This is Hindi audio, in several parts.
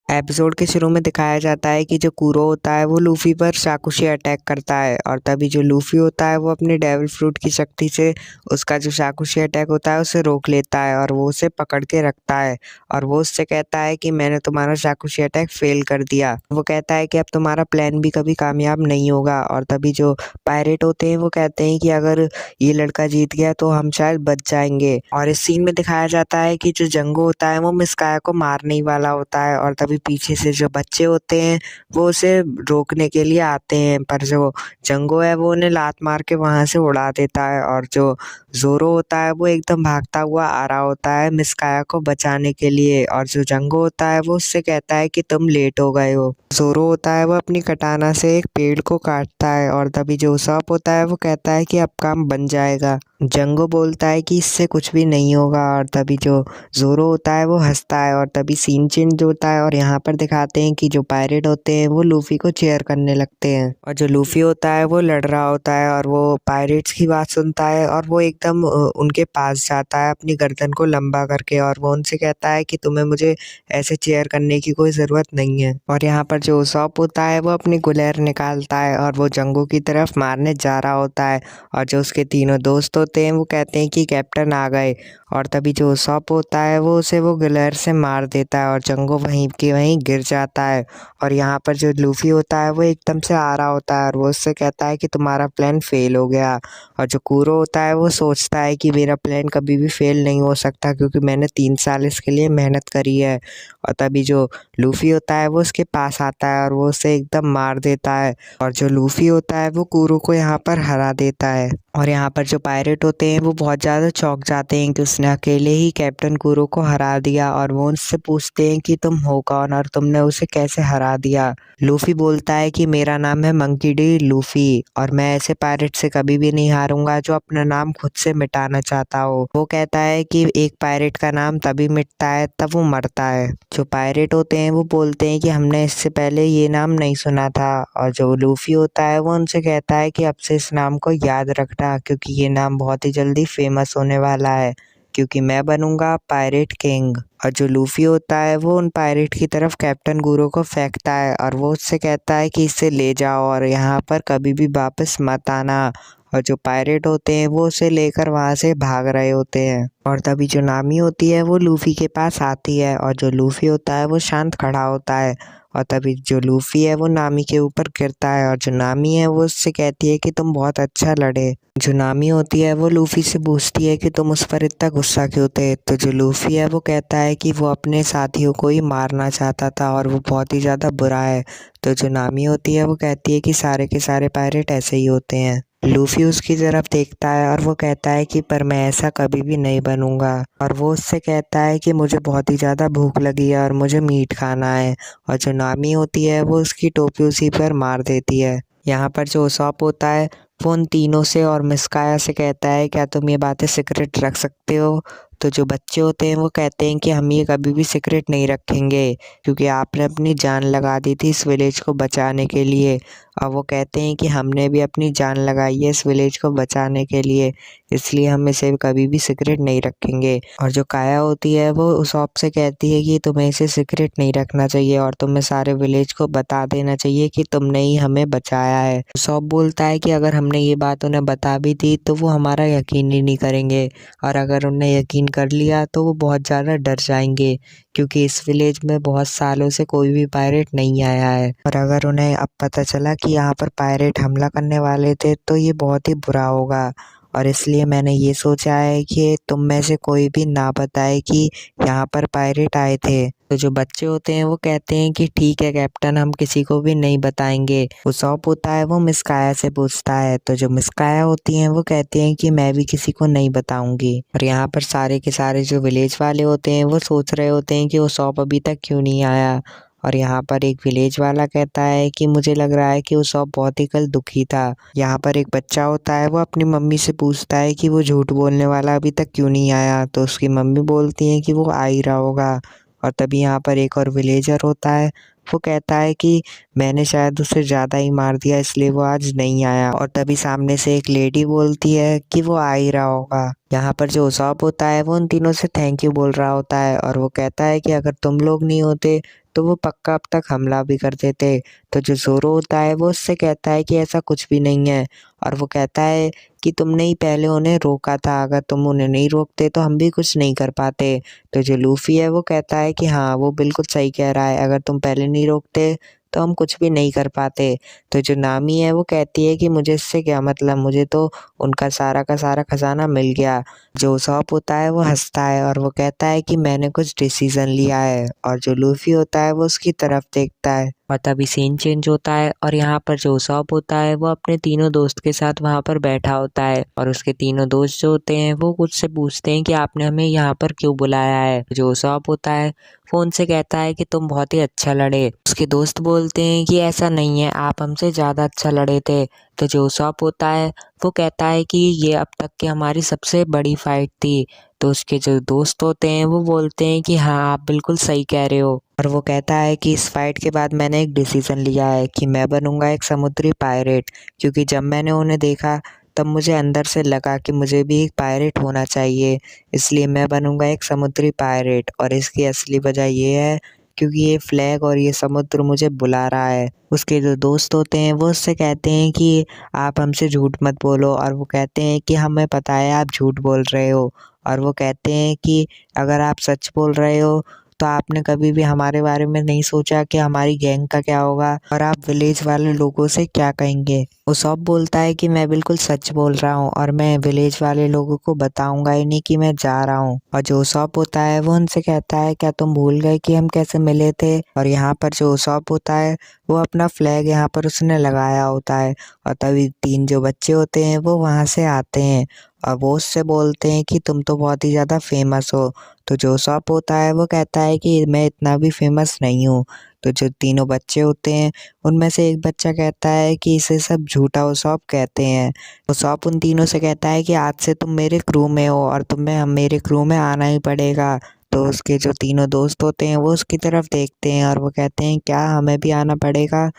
एपिसोड के शुरू में दिखाया जाता है कि जो कूरो होता है वो लूफी पर चाकू से अटैक करता है और तभी जो लूफी होता है वो अपने डेविल फ्रूट की शक्ति से उसका जो चाकू से अटैक होता है उसे रोक लेता है और वो उसे पकड़ के रखता है और वो उससे कहता है कि मैंने तुम्हारा चाकू से अटैक फेल कर दिया। वो कहता है कि अब तुम्हारा प्लान भी कभी कामयाब नहीं होगा और तभी जो पायरेट होते हैं वो कहते हैं कि अगर ये लड़का जीत गया तो हम शायद बच जाएंगे। और इस सीन में दिखाया जाता है कि जो जंगो होता है वो मिस काया को मारने ही वाला होता है और तभी पीछे से जो बच्चे होते हैं वो उसे रोकने के लिए आते हैं, पर जो जंगो है वो उन्हें लात मार के वहां से उड़ा देता है और जो जोरो होता है वो एकदम भागता हुआ आ रहा होता है मिस काया को बचाने के लिए और जो जंगो होता है वो उससे कहता है कि तुम लेट हो गए हो। जोरो होता है वो अपनी कटाना से एक पेड़ को काटता है और तभी जो उसॉप होता है वो कहता है कि अब काम बन जाएगा। जंगो बोलता है कि इससे कुछ भी नहीं होगा और तभी जो जोरो होता है वो हंसता है और तभी सीन चेंज होता है और यहाँ पर दिखाते हैं कि जो पायरेट होते हैं वो लूफी को चेयर करने लगते हैं और जो लूफी होता है वो लड़ रहा होता है और वो पायरेट्स की बात सुनता है और वो एकदम उनके पास जाता है अपनी गर्दन को लंबा करके और वो उनसे कहता है कि तुम्हें मुझे ऐसे चेयर करने की कोई ज़रूरत नहीं है। और यहाँ पर जो उसॉप होता है वो अपनी गुलेर निकालता है और वो जंगो की तरफ मारने जा रहा होता है और जो उसके तीनों दोस्त होते हैं वो कहते हैं कि कैप्टन आ गए और तभी जो उसॉप होता है वो उसे वो गुलेर से मार देता है और जंगो वहीं के वहीं गिर जाता है। और यहाँ पर जो लूफी होता है वो एकदम से आ रहा होता है और वो उससे कहता है कि तुम्हारा प्लान फेल हो गया और जो कूरो होता है वो सोचता है कि मेरा प्लान कभी भी फेल नहीं हो सकता क्योंकि मैंने 3 साल इसके लिए मेहनत करी है। और तभी जो लूफी होता है वो उसके पास आता है और वो उसे एकदम मार देता है और जो लूफी होता है वो कूरो को यहाँ पर हरा देता है। और यहाँ पर जो पायरेट होते हैं वो बहुत ज़्यादा चौंक जाते हैं कि उसने अकेले ही कैप्टन कूरो को हरा दिया और वो उनसे पूछते हैं कि तुम हो कौन और तुमने उसे कैसे हरा दिया। लूफी बोलता है कि मेरा नाम है मंकी डी लूफी और मैं ऐसे पायरेट से कभी भी नहीं हारूंगा जो अपना नाम खुद से मिटाना चाहता हो। वो कहता है कि एक पायरेट का नाम तभी मिटता है तब वो मरता है। जो पायरेट होते हैं वो बोलते हैं कि हमने इससे पहले ये नाम नहीं सुना था और जो लूफी होता है वो उनसे कहता है कि अब से इस नाम को याद रखना क्योंकि ये नाम बहुत ही जल्दी फेमस होने वाला है क्योंकि मैं बनूंगा पायरेट किंग। और जो लूफी होता है वो उन पायरेट की तरफ कैप्टन कूरो को फेंकता है और वो उससे कहता है कि इसे ले जाओ और यहाँ पर कभी भी वापस मत आना। और जो पायरेट होते हैं वो उसे लेकर वहाँ से भाग रहे होते हैं और तभी जो नामी होती है वो लूफी के पास आती है और जो लूफी होता है वो शांत खड़ा होता है और तभी जो लूफी है वो नामी के ऊपर गिरता है और जो नामी है वो उससे कहती है कि तुम बहुत अच्छा लड़े। जो नामी होती है वो लूफी से पूछती है कि तुम उस पर इतना गुस्सा क्यों थे। तो जो लूफी है वो कहता है कि वो अपने साथियों को ही मारना चाहता था और वो बहुत ही ज़्यादा बुरा है। तो जो नामी होती है वो कहती है कि सारे के सारे पायरेट ऐसे ही होते हैं। लूफी उसकी तरफ देखता है और वो कहता है कि पर मैं ऐसा कभी भी नहीं बनूंगा और वो उससे कहता है कि मुझे बहुत ही ज़्यादा भूख लगी है और मुझे मीट खाना है। और जो नामी होती है वो उसकी टोपी उसी पर मार देती है। यहाँ पर जो उसॉप होता है वो उन तीनों से और मिस काया से कहता है क्या तुम ये बातें सीक्रेट रख सकते हो। तो जो बच्चे होते हैं वो कहते हैं कि हम ये कभी भी सीक्रेट नहीं रखेंगे क्योंकि आपने अपनी जान लगा दी थी इस विलेज को बचाने के लिए। और वो कहते हैं कि हमने भी अपनी जान लगाई है इस विलेज को बचाने के लिए, इसलिए हम इसे कभी भी सीक्रेट नहीं रखेंगे। और जो काया होती है वो उसॉप से कहती है कि तुम्हें इसे सीक्रेट नहीं रखना चाहिए और तुम्हें सारे विलेज को बता देना चाहिए कि तुमने ही हमें बचाया है। उसॉप बोलता है कि अगर हमने ये बात उन्हें बता भी दी तो वो हमारा यकीन ही नहीं करेंगे और अगर उन्हें यकीन कर लिया तो वो बहुत ज़्यादा डर जाएंगे क्योंकि इस विलेज में बहुत सालों से कोई भी पायरेट नहीं आया है और अगर उन्हें अब पता चला कि यहाँ पर पायरेट हमला करने वाले थे तो ये बहुत ही बुरा होगा। और इसलिए मैंने ये सोचा है कि तुम में से कोई भी ना बताए कि यहाँ पर पायरेट आए थे। तो जो बच्चे होते हैं वो कहते हैं कि ठीक है कैप्टन, हम किसी को भी नहीं बताएंगे। उसॉप होता है वो मिस काया से पूछता है तो जो मिस काया होती हैं वो कहती हैं कि मैं भी किसी को नहीं बताऊंगी। और यहाँ पर सारे के सारे जो विलेज वाले होते हैं वो सोच रहे होते हैं कि उसॉप अभी तक क्यों नहीं आया। और यहाँ पर एक विलेज वाला कहता है कि मुझे लग रहा है कि उसॉप बहुत ही कल दुखी था। यहाँ पर एक बच्चा होता है वो अपनी मम्मी से पूछता है कि वो झूठ बोलने वाला अभी तक क्यों नहीं आया। तो उसकी मम्मी बोलती है कि वो आ ही रहा होगा। और तभी यहाँ पर एक और विलेजर होता है वो कहता है कि मैंने शायद उसे ज़्यादा ही मार दिया इसलिए वो आज नहीं आया। और तभी सामने से एक लेडी बोलती है कि वो आ ही रहा होगा। यहाँ पर जो उसॉप होता है वो उन तीनों से थैंक यू बोल रहा होता है और वो कहता है कि अगर तुम लोग नहीं होते तो वो पक्का अब तक हमला भी कर देते। तो जो ज़ोरो होता है वो उससे कहता है कि ऐसा कुछ भी नहीं है, और वो कहता है कि तुमने ही पहले उन्हें रोका था, अगर तुम उन्हें नहीं रोकते तो हम भी कुछ नहीं कर पाते। तो जो लूफ़ी है वो कहता है कि हाँ, वो बिल्कुल सही कह रहा है, अगर तुम पहले नहीं रोकते तो हम कुछ भी नहीं कर पाते। तो जो नामी है वो कहती है कि मुझे इससे क्या मतलब, मुझे तो उनका सारा का सारा खजाना मिल गया। जो उसॉप होता है वो हँसता है और वो कहता है कि मैंने कुछ डिसीज़न लिया है, और जो लूफ़ी होता है वो उसकी तरफ देखता है। और तभी सीन चेंज होता है और यहाँ पर जो उसॉप होता है वो अपने तीनों दोस्त के साथ वहाँ पर बैठा होता है, और उसके तीनों दोस्त जो होते हैं वो उससे पूछते हैं कि आपने हमें यहाँ पर क्यों बुलाया है। जो उसॉप होता है वो उनसे कहता है कि तुम बहुत ही अच्छा लड़े। उसके दोस्त बोलते हैं कि ऐसा नहीं है, आप हमसे ज़्यादा अच्छा लड़े थे। तो जो उसॉप होता है वो कहता है कि ये अब तक की हमारी सबसे बड़ी फाइट थी। तो उसके जो दोस्त होते हैं वो बोलते हैं कि हाँ, आप बिल्कुल सही कह रहे हो। और वो कहता है कि इस फाइट के बाद मैंने एक डिसीज़न लिया है कि मैं बनूंगा एक समुद्री पायरेट, क्योंकि जब मैंने उन्हें देखा तब मुझे अंदर से लगा कि मुझे भी एक पायरेट होना चाहिए, इसलिए मैं बनूंगा एक समुद्री पायरेट। और इसकी असली वजह ये है क्योंकि ये फ्लैग और ये समुद्र मुझे बुला रहा है। उसके जो दोस्त होते हैं वो उससे कहते हैं कि आप हमसे झूठ मत बोलो, और वो कहते हैं कि हमें पता है आप झूठ बोल रहे हो। और वो कहते हैं कि अगर आप सच बोल रहे हो तो आपने कभी भी हमारे बारे में नहीं सोचा कि हमारी गैंग का क्या होगा और आप विलेज वाले लोगों से क्या कहेंगे। उसॉप बोलता है कि मैं बिल्कुल सच बोल रहा हूँ और मैं विलेज वाले लोगों को बताऊंगा ही नहीं कि मैं जा रहा हूँ। और जो उसॉप होता है वो उनसे कहता है क्या तुम भूल गए कि हम कैसे मिले थे। और यहाँ पर जो उसॉप होता है वो अपना फ्लैग यहाँ पर उसने लगाया होता है, और तभी तीन जो बच्चे होते हैं वो वहाँ से आते हैं और वो उससे बोलते हैं कि तुम तो बहुत ही ज़्यादा फेमस हो। तो जो उसॉप होता है वो कहता है कि मैं इतना भी फेमस नहीं हूँ। तो जो तीनों बच्चे होते हैं उनमें से एक बच्चा कहता है कि इसे सब झूठा उसॉप कहते हैं। उसॉप उन तीनों से कहता है कि आज से तुम मेरे क्रू में हो और तुम्हें हम मेरे क्रू में आना ही पड़ेगा। तो उसके जो तीनों दोस्त होते हैं वो उसकी तरफ देखते हैं और वो कहते हैं क्या हमें भी आना पड़ेगा।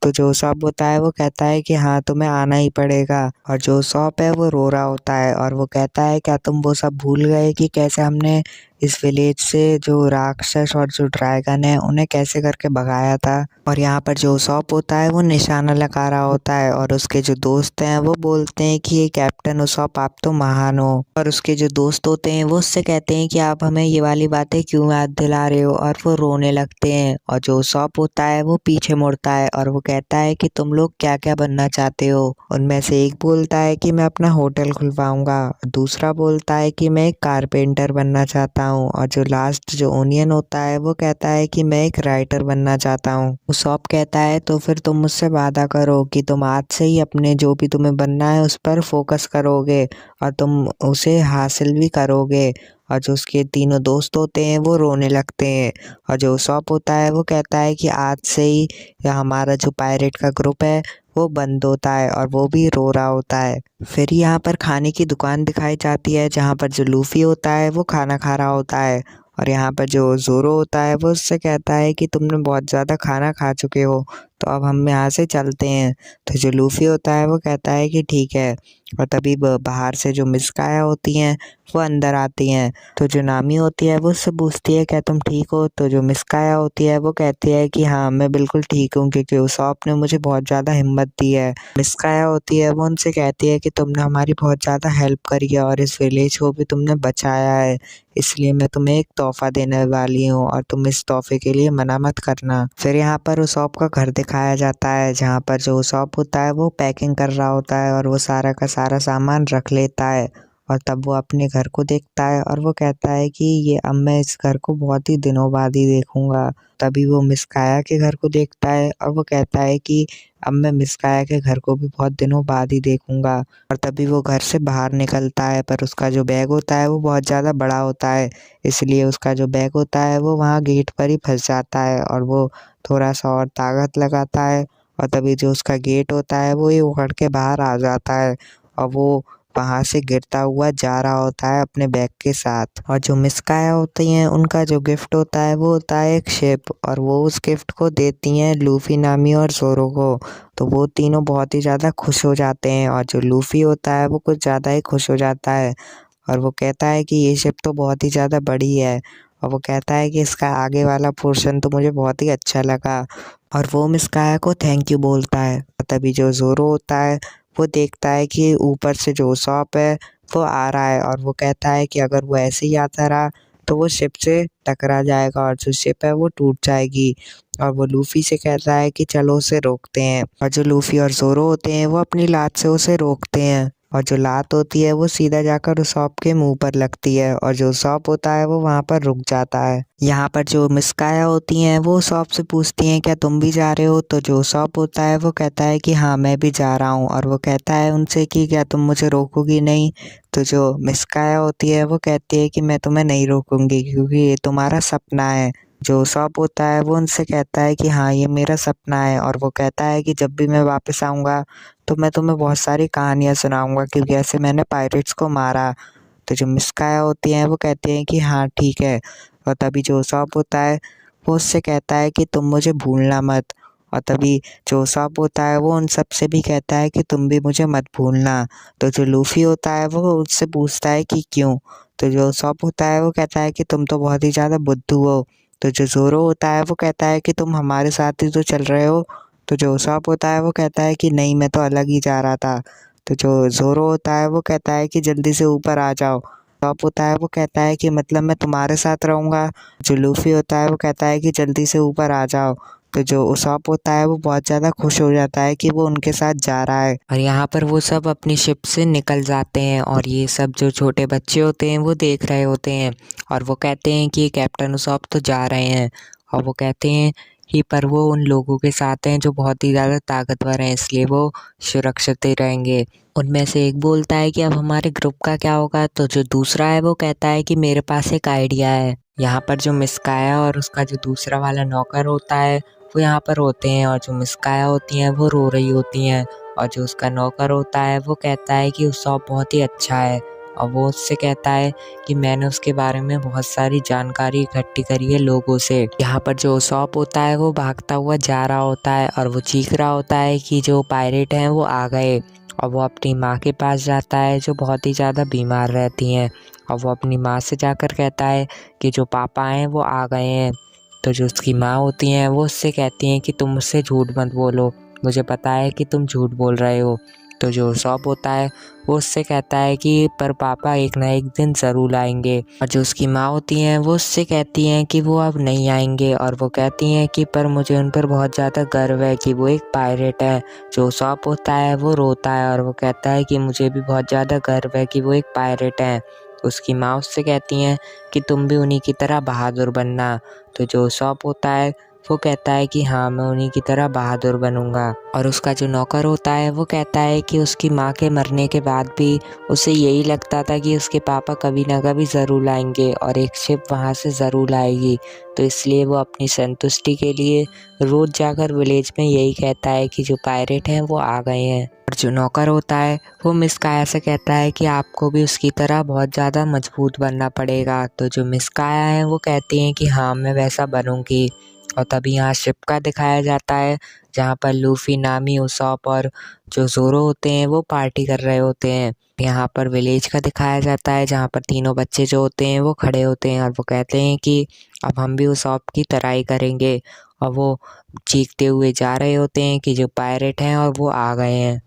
तो जो सॉप होता है वो कहता है कि हाँ, तुम्हें आना ही पड़ेगा। और जो सॉप है वो रो रहा होता है और वो कहता है क्या तुम वो सब भूल गए कि कैसे हमने इस विलेज से जो राक्षस और जो ड्रैगन है उन्हें कैसे करके भगाया था। और यहाँ पर जो उसॉप होता है वो निशाना लगा रहा होता है और उसके जो दोस्त हैं वो बोलते हैं कि ये कैप्टन उसॉप आप तो महान हो। और उसके जो दोस्त होते हैं वो उससे कहते हैं कि आप हमें ये वाली बातें क्यों याद दिला रहे हो, और वो रोने लगते हैं। और जो उसॉप होता है वो पीछे मुड़ता है और वो कहता है कि तुम लोग क्या क्या बनना चाहते हो। उनमें से एक बोलता है कि मैं अपना होटल खुलवाऊंगा, दूसरा बोलता है कि मैं एक कारपेंटर बनना चाहता हूँ, और जो लास्ट जो ओनियन होता है वो कहता है कि मैं एक राइटर बनना चाहता हूँ। उसॉप कहता है तो फिर तुम मुझसे वादा करो कि तुम आज से ही अपने जो भी तुम्हें बनना है उस पर फोकस करोगे और तुम उसे हासिल भी करोगे। और जो उसके तीनों दोस्त होते हैं वो रोने लगते हैं। और जो उसॉप होता है वो कहता है कि आज से ही हमारा जो पायरेट का ग्रुप है वो बंद होता है, और वो भी रो रहा होता है। फिर यहाँ पर खाने की दुकान दिखाई जाती है जहाँ पर जो लूफ़ी होता है वो खाना खा रहा होता है, और यहाँ पर जो ज़ोरो होता है वो उससे कहता है कि तुमने बहुत ज़्यादा खाना खा चुके हो, तो अब हम यहाँ से चलते हैं। तो जो लूफ़ी होता है वो कहता है कि ठीक है। और तभी बाहर से जो मिस काया होती हैं वो अंदर आती हैं। तो जो नामी होती है वो उससे पूछती है क्या तुम ठीक हो। तो जो मिस काया होती है वो कहती है कि हाँ, मैं बिल्कुल ठीक हूँ, क्योंकि उसॉप ने मुझे बहुत ज़्यादा हिम्मत दी है। मिस काया होती है वो उनसे कहती है कि तुमने हमारी बहुत ज़्यादा हेल्प करी है और इस विलेज को भी तुमने बचाया है, इसलिए मैं तुम्हें एक तोहफा देने वाली हूँ और तुम इस तोहफे के लिए मना मत करना। फिर यहाँ पर उसॉप का घर दिखाया जाता है जहाँ पर जो उसॉप होता है वो पैकिंग कर रहा होता है और वो सारा का सारा सामान रख लेता है। और तब वो अपने घर को देखता है और वो कहता है कि ये अब मैं इस घर को बहुत ही दिनों बाद ही देखूंगा। तभी वो मिस काया के घर को देखता है और वो कहता है कि अब मैं मिस काया के घर को भी बहुत दिनों बाद ही देखूंगा। और तभी वो घर से बाहर निकलता है, पर उसका जो बैग होता है वो बहुत ज़्यादा बड़ा होता है, इसलिए उसका जो बैग होता है वो वहाँ गेट पर ही फंस जाता है। और वो थोड़ा सा और ताकत लगाता है और तभी जो उसका गेट होता है वो ये उखड़ के बाहर आ जाता है, और वो वहाँ से गिरता हुआ जा रहा होता है अपने बैग के साथ। और जो मिस काया होती हैं उनका जो गिफ्ट होता है वो होता है एक शिप, और वो उस गिफ्ट को देती हैं लूफ़ी, नामी और ज़ोरो को। तो वो तीनों बहुत ही ज़्यादा खुश हो जाते हैं, और जो लूफ़ी होता है वो कुछ ज़्यादा ही खुश हो जाता है और वो कहता है कि ये शिप तो बहुत ही ज़्यादा बड़ी है और वो कहता है कि इसका आगे वाला पोर्शन तो मुझे बहुत ही अच्छा लगा, और वो मिस काया को थैंक यू बोलता है। तभी जो ज़ोरो होता है वो देखता है कि ऊपर से जो उसॉप है वो आ रहा है, और वो कहता है कि अगर वो ऐसे ही आता रहा तो वो शिप से टकरा जाएगा और जो शिप है वो टूट जाएगी। और वो लूफ़ी से कहता है कि चलो उसे रोकते हैं, और जो लूफ़ी और ज़ोरो होते हैं वो अपनी लात से उसे रोकते हैं, और जो लात होती है वो सीधा जाकर उसॉप के मुंह पर लगती है, और जो उसॉप होता है वो वहाँ पर रुक जाता है। यहाँ पर जो मिस काया होती हैं वो उसॉप से पूछती हैं क्या तुम भी जा रहे हो, तो जो उसॉप होता है वो कहता है कि हाँ मैं भी जा रहा हूँ, और वो कहता है उनसे कि क्या तुम मुझे रोकोगी नहीं। तो जो मिस काया होती है वो कहती है कि मैं तुम्हें नहीं रोकूंगी क्योंकि ये तुम्हारा सपना है। जो उसॉप होता है वो उनसे कहता है कि हाँ ये मेरा सपना है, और वो कहता है कि जब भी मैं वापस आऊँगा तो मैं तुम्हें बहुत सारी कहानियाँ सुनाऊंगा क्योंकि ऐसे मैंने पायरेट्स को मारा। तो जो मिस काया होती हैं वो कहती हैं कि हाँ ठीक है, और तभी जो उसॉप होता है वो उससे कहता है कि तुम मुझे भूलना मत, और तभी जो उसॉप होता है वो उन सब से भी कहता है कि तुम भी मुझे मत भूलना। तो जो लूफ़ी होता है वो उससे पूछता है कि क्यों, तो जो उसॉप होता है वो कहता है कि तुम तो बहुत ही ज़्यादा बुद्धू हो। तो जो ज़ोरो होता है वो कहता है कि तुम हमारे साथ ही तो चल रहे हो। तो जो उसॉप होता है वो कहता है कि नहीं मैं तो अलग ही जा रहा था। तो जो ज़ोरो होता है वो कहता है कि जल्दी से ऊपर आ जाओ। उसॉप होता है वो कहता है कि मतलब मैं तुम्हारे साथ रहूँगा। जो लूफ़ी होता है वो कहता है कि जल्दी से ऊपर आ जाओ। तो जो उसॉप होता है वो बहुत ज़्यादा खुश हो जाता है कि वो उनके साथ जा रहा है, और यहाँ पर वो सब अपनी शिप से निकल जाते हैं, और ये सब जो छोटे बच्चे होते हैं वो देख रहे होते हैं, और वो कहते हैं कि कैप्टन उसॉप तो जा रहे हैं, और वो कहते हैं कि पर वो उन लोगों के साथ हैं जो बहुत ही ज़्यादा ताकतवर हैं इसलिए वो सुरक्षित ही रहेंगे। उनमें से एक बोलता है कि अब हमारे ग्रुप का क्या होगा, तो जो दूसरा है वो कहता है कि मेरे पास एक आइडिया है। यहाँ पर जो मिस काया और उसका जो दूसरा वाला नौकर होता है वो यहाँ पर होते हैं, और जो मिस काया होती हैं वो रो रही होती हैं, और जो उसका नौकर होता है वो कहता है कि उसॉप बहुत ही अच्छा है, और वो उससे कहता है कि मैंने उसके बारे में बहुत सारी जानकारी इकट्ठी करी है लोगों से। यहाँ पर जो उसॉप होता है वो भागता हुआ जा रहा होता है, और वो चीख रहा होता है कि जो पायरेट हैं वो आ गए, और वो अपनी माँ के पास जाता है जो बहुत ही ज़्यादा बीमार रहती हैं, और वो अपनी माँ से जाकर कहता है कि जो पापा हैं वो आ गए हैं। तो जो उसकी माँ होती हैं वो उससे कहती हैं कि तुम मुझसे झूठ मत बोलो, मुझे पता है कि तुम झूठ बोल रहे हो। तो जो उसॉप होता है वो उससे कहता है कि पर पापा एक ना एक दिन ज़रूर आएंगे, और जो उसकी माँ होती हैं वो उससे कहती हैं कि वो अब नहीं आएंगे, और वो कहती हैं कि पर मुझे उन पर बहुत ज़्यादा गर्व है कि वो एक पायरेट है। जो उसॉप होता है वो रोता है और वो कहता है कि मुझे भी बहुत ज़्यादा गर्व है कि वो एक पायरेट हैं। उसकी माँ उससे कहती हैं कि तुम भी उन्हीं की तरह बहादुर बनना। तो जो उसॉप होता है वो कहता है कि हाँ मैं उन्हीं की तरह बहादुर बनूंगा, और उसका जो नौकर होता है वो कहता है कि उसकी माँ के मरने के बाद भी उसे यही लगता था कि उसके पापा कभी ना कभी ज़रूर आएंगे और एक शिप वहाँ से ज़रूर आएगी, तो इसलिए वो अपनी संतुष्टि के लिए रोज़ जाकर विलेज में यही कहता है कि जो पायरेट हैं वो आ गए हैं। और जो नौकर होता है वो मिस काया से कहता है कि आपको भी उसकी तरह बहुत ज़्यादा मजबूत बनना पड़ेगा। तो जो मिस काया है वो कहती हैं कि हाँ मैं वैसा बनूंगी। और तभी यहाँ शिप का दिखाया जाता है जहाँ पर लूफ़ी, नामी, उसॉप और जो ज़ोरो होते हैं वो पार्टी कर रहे होते हैं। यहाँ पर विलेज का दिखाया जाता है जहाँ पर तीनों बच्चे जो होते हैं वो खड़े होते हैं और वो कहते हैं कि अब हम भी उसॉप की तरह ही करेंगे, और वो चीखते हुए जा रहे होते हैं कि जो पायरेट हैं और वो आ गए हैं।